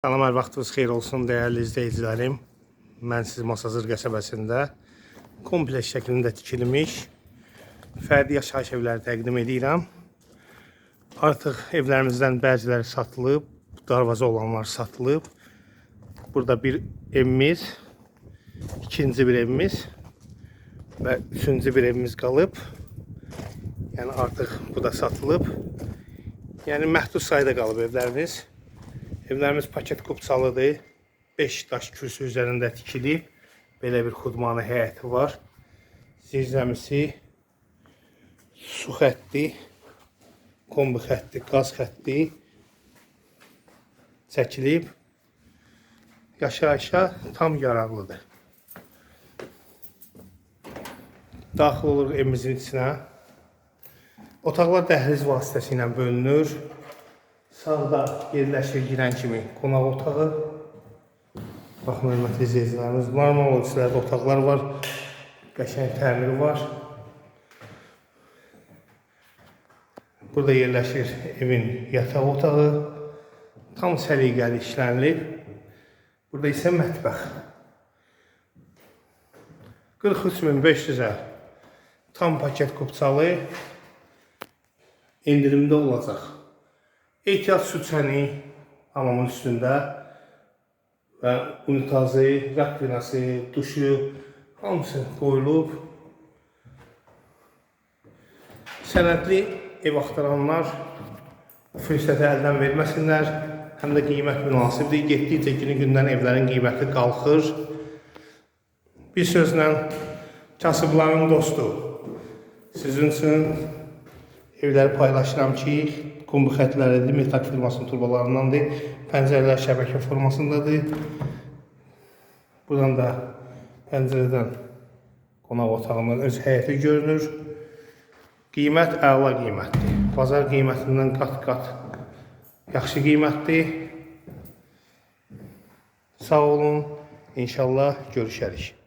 Salam, hər vaxtınız xeyir olsun dəyərli izləyicilərim. Mən siz Masazır qəsəbəsində kompleks şəklində tikilmiş fərdi yaşayış evləri təqdim edirəm. Artıq evlərimizdən bəziləri satılıb, darvaza olanlar satılıb. Burada bir evimiz, ikinci bir evimiz və üçüncü bir evimiz qalıb. Yəni artıq bu da satılıb. Yəni məhdud sayıda qalıb evlərimiz. Evlərimiz paket kupçalıdır. 5 daş kürsü üzərində tikilib. Belə bir xudmanı həyəti var. Zirzəmisi, su xətti, kombi xətti, qaz xətti çəkilib. Yaşayışa tam yararlıdır. Daxil oluruq evimizin içinə. Otaqlar dəhliz vasitəsilə bölünür. Sağda yerləşir girən kimi qonaq otağı. Baxın, hörmətli izləyicilərimiz, normal ölçülərdə otaqlar var. Qəşəng təmiri var. Burada yerləşir evin yataq otağı. Tam səliqəli işlənilib. Burada isə mətbəx. 43.500-ə tam paket kupçalı indirimdə olacaq. Ehtiyat su çəni hamamın üstündə və unitazı, rakvinası, duşu hamısı qoyulub. Sənədli ev axtaranlar fürsəti əldən verməsinlər. Həm də qiymət münasibdir. Getdikcə günü-gündən evlərin qiyməti qalxır. Bir sözlə, kasıbların dostu. Sizin üçün evləri paylaşıram ki, kombi xətləridir, metal firmasının turbalarındandır. Pəncərələr şəbəkə formasındadır. Buradan da pəncərədən qonaq otağının öz həyəti görünür. Qiymət əla qiymətdir. Bazar qiymətindən qat-qat yaxşı qiymətdir. Sağ olun. İnşallah görüşərik.